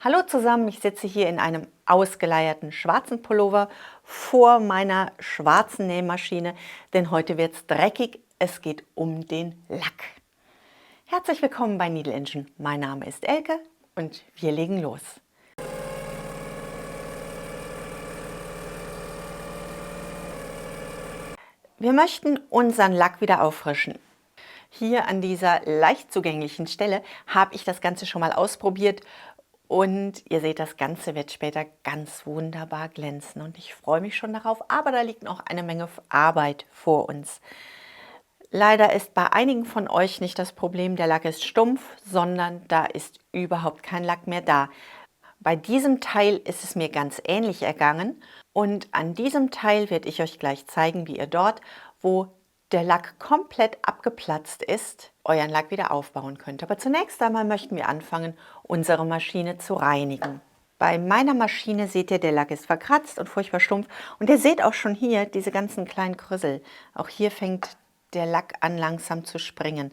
Hallo zusammen, ich sitze hier in einem ausgeleierten schwarzen Pullover vor meiner schwarzen Nähmaschine, denn heute wird es dreckig, es geht um den Lack. Herzlich willkommen bei Needle Engine, mein Name ist Elke und wir legen los. Wir möchten unseren Lack wieder auffrischen. Hier an dieser leicht zugänglichen Stelle habe ich das Ganze schon mal ausprobiert und ihr seht, das Ganze wird später ganz wunderbar glänzen und ich freue mich schon darauf, aber da liegt noch eine Menge Arbeit vor uns. Leider ist bei einigen von euch nicht das Problem, der Lack ist stumpf, sondern da ist überhaupt kein Lack mehr da. Bei diesem Teil ist es mir ganz ähnlich ergangen und an diesem Teil werde ich euch gleich zeigen, wie ihr dort, wo der Lack komplett abgeplatzt ist, euren Lack wieder aufbauen könnt. Aber zunächst einmal möchten wir anfangen, unsere Maschine zu reinigen. Bei meiner Maschine seht ihr, der Lack ist verkratzt und furchtbar stumpf. Und ihr seht auch schon hier diese ganzen kleinen Krüssel. Auch hier fängt der Lack an langsam zu springen.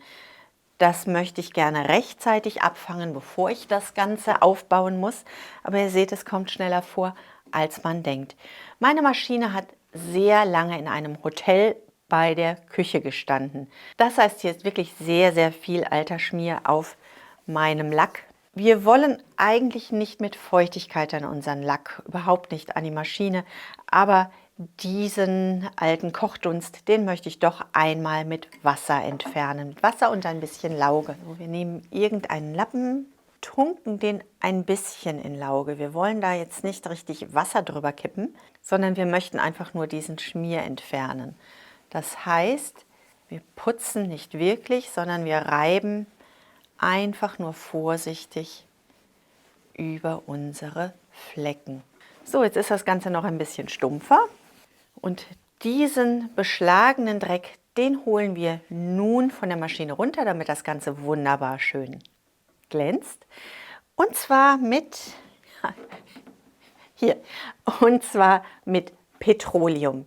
Das möchte ich gerne rechtzeitig abfangen, bevor ich das Ganze aufbauen muss. Aber ihr seht, es kommt schneller vor, als man denkt. Meine Maschine hat sehr lange in einem Hotel bei der Küche gestanden. Das heißt, hier ist wirklich sehr, sehr viel alter Schmier auf meinem Lack. Wir wollen eigentlich nicht mit Feuchtigkeit an unseren Lack, überhaupt nicht an die Maschine, aber diesen alten Kochdunst, den möchte ich doch einmal mit Wasser entfernen. Mit Wasser und ein bisschen Lauge. Wir nehmen irgendeinen Lappen, tunken den ein bisschen in Lauge. Wir wollen da jetzt nicht richtig Wasser drüber kippen, sondern wir möchten einfach nur diesen Schmier entfernen. Das heißt, wir putzen nicht wirklich, sondern wir reiben einfach nur vorsichtig über unsere Flecken. So, jetzt ist das Ganze noch ein bisschen stumpfer und diesen beschlagenen Dreck, den holen wir nun von der Maschine runter, damit das Ganze wunderbar schön glänzt. Und zwar mit, hier, und zwar mit Petroleum.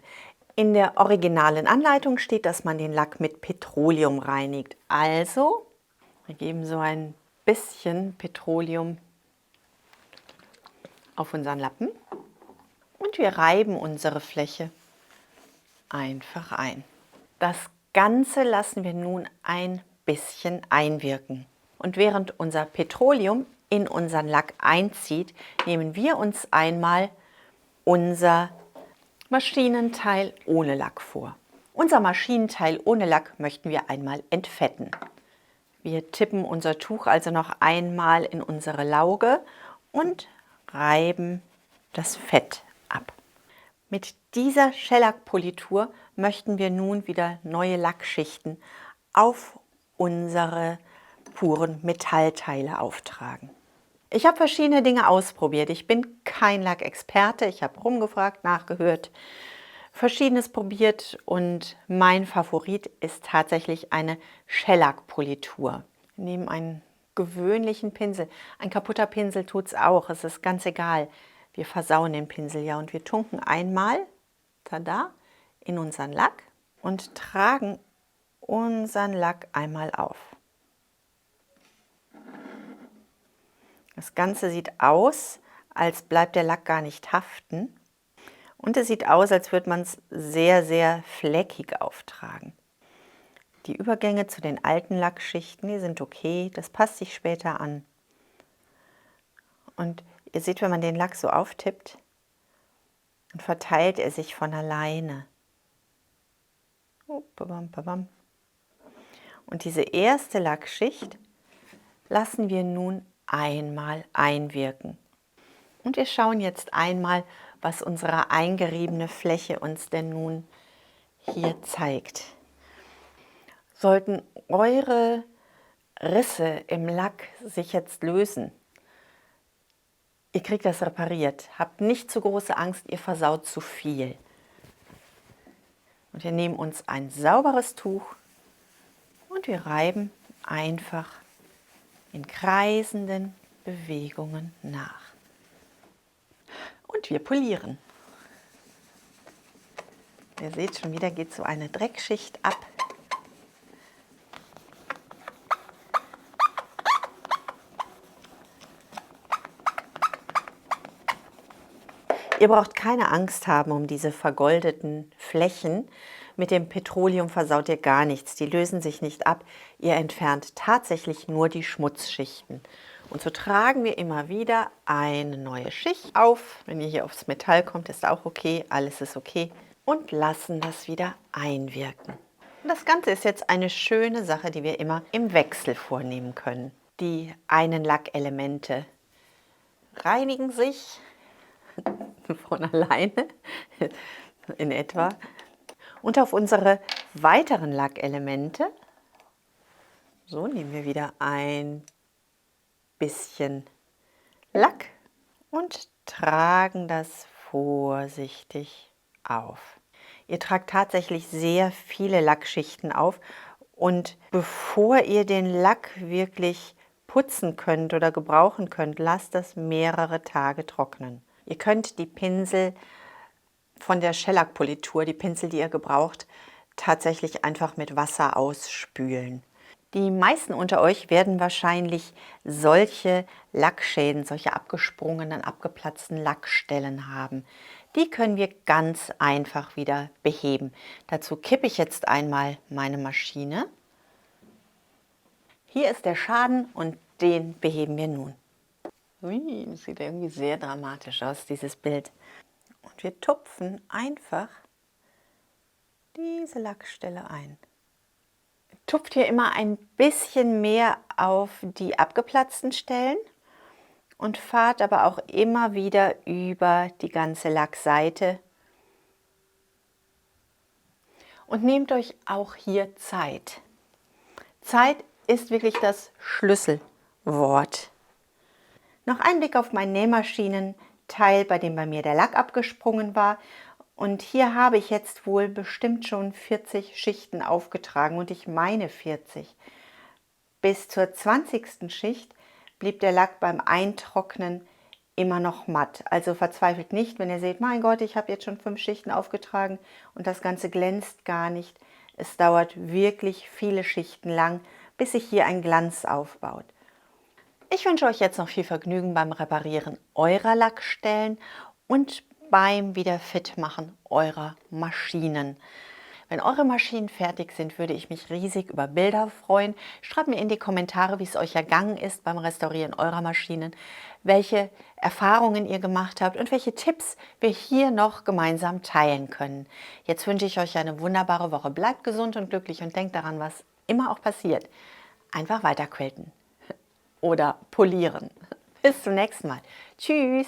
In der originalen Anleitung steht, dass man den Lack mit Petroleum reinigt. Also, wir geben so ein bisschen Petroleum auf unseren Lappen und wir reiben unsere Fläche einfach ein. Das Ganze lassen wir nun ein bisschen einwirken. Und während unser Petroleum in unseren Lack einzieht, nehmen wir uns einmal unser Maschinenteil ohne Lack vor. Unser Maschinenteil ohne Lack möchten wir einmal entfetten. Wir tippen unser Tuch also noch einmal in unsere Lauge und reiben das Fett ab. Mit dieser Shellac-Politur möchten wir nun wieder neue Lackschichten auf unsere puren Metallteile auftragen. Ich habe verschiedene Dinge ausprobiert. Ich bin kein Lackexperte. Ich habe rumgefragt, nachgehört, Verschiedenes probiert und mein Favorit ist tatsächlich eine Shellac-Politur. Wir nehmen einen gewöhnlichen Pinsel. Ein kaputter Pinsel tut es auch. Es ist ganz egal. Wir versauen den Pinsel ja und wir tunken einmal, tada, in unseren Lack und tragen unseren Lack einmal auf. Das Ganze sieht aus, als bleibt der Lack gar nicht haften. Und es sieht aus, als würde man es sehr, sehr fleckig auftragen. Die Übergänge zu den alten Lackschichten, die sind okay, das passt sich später an. Und ihr seht, wenn man den Lack so auftippt, dann verteilt er sich von alleine. Und diese erste Lackschicht lassen wir nun einmal einwirken. Und wir schauen jetzt einmal, was unsere eingeriebene Fläche uns denn nun hier zeigt. Sollten eure Risse im Lack sich jetzt lösen, ihr kriegt das repariert. Habt nicht zu große Angst, ihr versaut zu viel. Und wir nehmen uns ein sauberes Tuch und wir reiben einfach in kreisenden Bewegungen nach. Und wir polieren. Ihr seht schon wieder, geht so eine Dreckschicht ab. Ihr braucht keine Angst haben um diese vergoldeten Flächen. Mit dem Petroleum versaut ihr gar nichts. Die lösen sich nicht ab. Ihr entfernt tatsächlich nur die Schmutzschichten. Und so tragen wir immer wieder eine neue Schicht auf. Wenn ihr hier aufs Metall kommt, ist auch okay. Alles ist okay. Und lassen das wieder einwirken. Und das Ganze ist jetzt eine schöne Sache, die wir immer im Wechsel vornehmen können. Die einen Lackelemente reinigen sich von alleine in etwa. Und auf unsere weiteren Lackelemente, so nehmen wir wieder ein bisschen Lack und tragen das vorsichtig auf. Ihr tragt tatsächlich sehr viele Lackschichten auf und bevor ihr den Lack wirklich putzen könnt oder gebrauchen könnt, lasst das mehrere Tage trocknen. Ihr könnt die Pinsel von der Shellac-Politur, die Pinsel, die ihr gebraucht, tatsächlich einfach mit Wasser ausspülen. Die meisten unter euch werden wahrscheinlich solche Lackschäden, solche abgesprungenen, abgeplatzten Lackstellen haben. Die können wir ganz einfach wieder beheben. Dazu kippe ich jetzt einmal meine Maschine. Hier ist der Schaden und den beheben wir nun. Ui, das sieht irgendwie sehr dramatisch aus, dieses Bild. Und wir tupfen einfach diese Lackstelle ein. Tupft hier immer ein bisschen mehr auf die abgeplatzten Stellen und fahrt aber auch immer wieder über die ganze Lackseite. Und nehmt euch auch hier Zeit. Zeit ist wirklich das Schlüsselwort. Noch ein Blick auf mein Nähmaschinenteil, bei dem bei mir der Lack abgesprungen war. Und hier habe ich jetzt wohl bestimmt schon 40 Schichten aufgetragen und ich meine 40. Bis zur 20. Schicht blieb der Lack beim Eintrocknen immer noch matt. Also verzweifelt nicht, wenn ihr seht, mein Gott, ich habe jetzt schon 5 Schichten aufgetragen und das Ganze glänzt gar nicht. Es dauert wirklich viele Schichten lang, bis sich hier ein Glanz aufbaut. Ich wünsche euch jetzt noch viel Vergnügen beim Reparieren eurer Lackstellen und beim Wiederfitmachen eurer Maschinen. Wenn eure Maschinen fertig sind, würde ich mich riesig über Bilder freuen. Schreibt mir in die Kommentare, wie es euch ergangen ist beim Restaurieren eurer Maschinen, welche Erfahrungen ihr gemacht habt und welche Tipps wir hier noch gemeinsam teilen können. Jetzt wünsche ich euch eine wunderbare Woche. Bleibt gesund und glücklich und denkt daran, was immer auch passiert. Einfach weiter quilten oder polieren. Bis zum nächsten Mal. Tschüss!